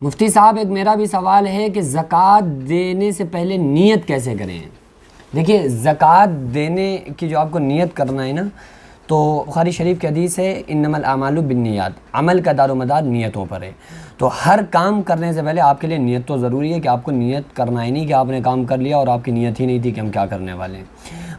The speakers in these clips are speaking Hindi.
मुफ्ती साहब, एक मेरा भी सवाल है कि ज़कात देने से पहले नीयत कैसे करें। देखिए, ज़कात देने की जो आपको नीयत करना है ना, तो बुखारी शरीफ की हदीस है, इन्नमल आमालु बिन्नियात, अमल का दारोमदार नीयतों पर है। तो हर काम करने से पहले आपके लिए नीयत तो ज़रूरी है कि आपको नीयत करना ही नहीं कि आपने काम कर लिया और आपकी नीयत ही नहीं थी कि हम क्या करने वाले हैं।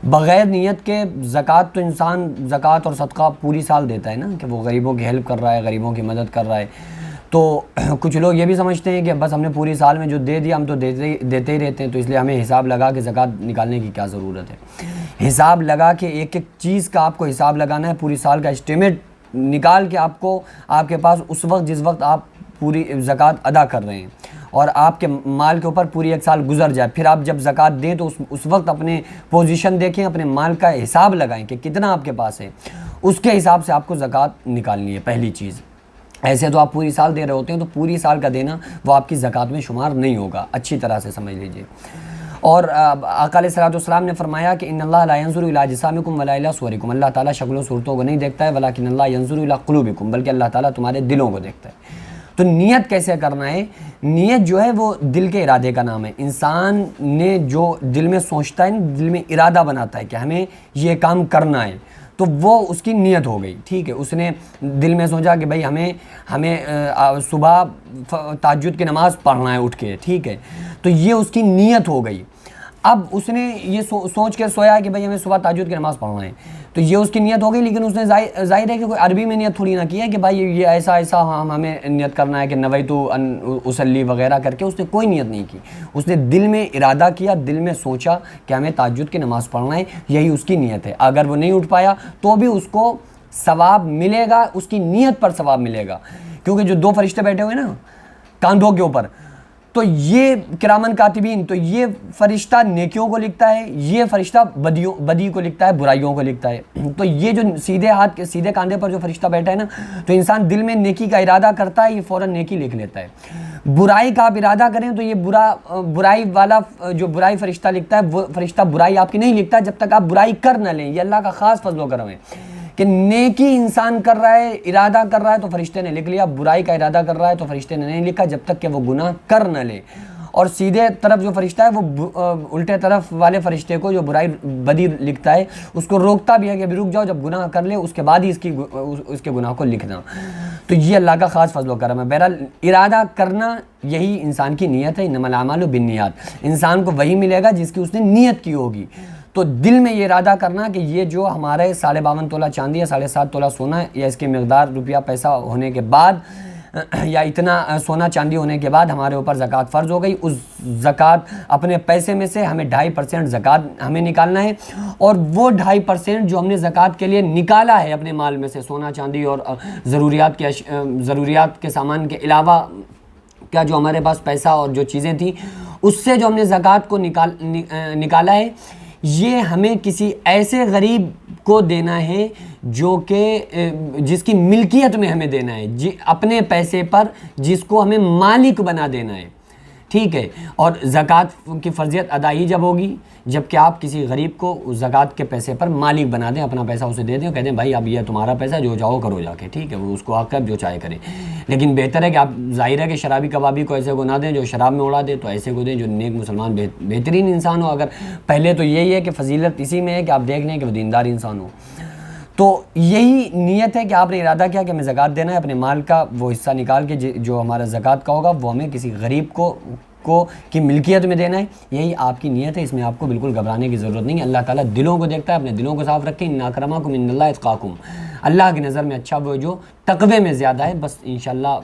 बग़ैर नीयत के ज़कात तो इंसान ज़कात और सदका पूरी साल देता है ना, कि वो गरीबों की हेल्प कर रहा है, गरीबों की मदद कर रहा है। तो कुछ लोग ये भी समझते हैं कि बस हमने पूरी साल में जो दे दिया हम तो देते ही रहते हैं, तो इसलिए हमें हिसाब लगा के ज़कात निकालने की क्या ज़रूरत है। हिसाब लगा के एक एक चीज़ का आपको हिसाब लगाना है, पूरी साल का एस्टिमेट निकाल के आपको आपके पास उस वक्त जिस वक्त आप पूरी ज़कात अदा कर रहे हैं और आपके माल के ऊपर पूरी एक साल गुजर जाए, फिर आप जब ज़कात दें तो उस वक्त अपने पोजीशन देखें, अपने माल का हिसाब लगाएं कि कितना आपके पास है, उसके हिसाब से आपको ज़कात निकालनी है। पहली चीज़, ऐसे तो आप पूरी साल दे रहे होते हैं तो पूरी साल का देना वो आपकी ज़कात में शुमार नहीं होगा, अच्छी तरह से समझ लीजिए। और आका अलैहिस्सलाम ने फरमाया कि इन्नल्लाह ला यंजुरु इला अजसामिकुम वला इला सुवरिकुम, अल्लाह ताला शक्लों सूरतों को नहीं देखता है, वलाकिन्नल्लाह यंजुरु इला कुलूबिकुम, बल्कि अल्लाह ताला तुम्हारे दिलों को देखता है। तो नियत कैसे करना है? नियत जो है वो दिल के इरादे का नाम है। इंसान ने जो दिल में सोचता है, दिल में इरादा बनाता है कि हमें ये काम करना है, तो वो उसकी नियत हो गई। ठीक है, उसने दिल में सोचा कि भाई हमें सुबह तहज्जुद की नमाज़ पढ़ना है उठ के, ठीक है, तो ये उसकी नियत हो गई। अब उसने ये सोच के सोया कि भाई हमें सुबह तहज्जुद की नमाज़ पढ़ना है, तो ये उसकी नियत हो गई। लेकिन उसने जाहिर है कि कोई अरबी में नियत थोड़ी ना की है कि भाई ये ऐसा ऐसा हमें नियत करना है कि नवैतु अन उसल्ली वगैरह करके उसने कोई नियत नहीं की। उसने दिल में इरादा किया, दिल में सोचा कि हमें तहज्जुद की नमाज़ पढ़ना है, यही उसकी नियत है। अगर वो नहीं उठ पाया तो भी उसको सवाब मिलेगा, उसकी नियत पर सवाब मिलेगा, क्योंकि जो दो फरिश्ते बैठे हुए ना कांधों के ऊपर, तो ये किरामन कातिबीन, तो ये फरिश्ता नेकियों को लिखता है, ये फरिश्ता बदी को लिखता है, बुराइयों को लिखता है। तो ये जो सीधे हाथ के सीधे कांधे पर जो फरिश्ता बैठा है ना, तो इंसान दिल में नेकी का इरादा करता है, ये फ़ौरन नेकी लिख लेता है। बुराई का आप इरादा करें तो ये बुराई वाला जो बुराई फरिश्ता लिखता है, वो फरिश्ता बुराई आपकी नहीं लिखता जब तक आप बुराई कर न लें। ये अल्लाह का ख़ास फजल करम है कि नेकी इंसान कर रहा है, इरादा कर रहा है तो फरिश्ते ने लिख लिया, बुराई का इरादा कर रहा है तो फरिश्ते ने नहीं लिखा जब तक कि वो गुनाह कर न ले। और सीधे तरफ जो फरिश्ता है वो उल्टे तरफ वाले फरिश्ते को जो बुराई बदी लिखता है उसको रोकता भी है कि अभी रुक जाओ, जब गुनाह कर ले उसके बाद ही उसके गुनाह को लिखना। तो ये अल्लाह का ख़ास फजल करम है। बहरहाल इरादा करना यही इंसान की नीयत है। इन्नमल आमालु बिन्नियात, इंसान को वही मिलेगा जिसकी उसने नीयत की होगी। तो दिल में ये इरादा करना कि ये जो हमारे 52.5 तोला चांदी है, 7.5 तोला सोना है, या इसकी मकदार रुपया पैसा होने के बाद या इतना सोना चांदी होने के बाद हमारे ऊपर ज़कात फ़र्ज़ हो गई। उस ज़कात अपने पैसे में से हमें 2.5% ज़कात हमें निकालना है, और वो 2.5% जो हमने ज़कात के लिए निकाला है अपने माल में से, सोना चांदी और ज़रूरियात के सामान के अलावा क्या जो हमारे पास पैसा और जो चीज़ें थी, उससे जो हमने ज़कात को निकाला है, ये हमें किसी ऐसे गरीब को देना है जो कि जिसकी मिल्कियत में हमें देना है, अपने पैसे पर जिसको हमें मालिक बना देना है। ठीक है, और ज़कात की फ़र्ज़ियत अदा ही जब होगी जबकि आप किसी गरीब को ज़कात के पैसे पर मालिक बना दें, अपना पैसा उसे दे दें, कहते हैं भाई अब ये तुम्हारा पैसा, जो चाहो करो जाके, ठीक है, वो उसको हक़ है जो चाहे करे। लेकिन बेहतर है कि आप ज़ाहिर है कि शराबी कबाबी को ऐसे को ना दें जो शराब में उड़ा दे, तो ऐसे को दें जो नेक मुसलमान बेहतरीन इंसान हो। अगर पहले तो यही है कि फजीलत इसी में है कि आप देख लें कि वो दीनदार इंसान हो। तो यही नीयत है कि आपने इरादा किया कि हमें ज़कात देना है, अपने माल का वो हिस्सा निकाल के जो हमारा ज़कात का होगा वो हमें किसी गरीब को की मिल्कियत में देना है। यही आपकी नीयत है, इसमें आपको बिल्कुल घबराने की ज़रूरत नहीं है। अल्लाह ताला दिलों को देखता है, अपने दिलों को साफ़ रखें। इन्ना अक्रमकुम इनल्लाहि अत्क़ाकुम, अल्लाह की नज़र में अच्छा वो जो तक़वे में ज़्यादा है। बस इंशाअल्लाह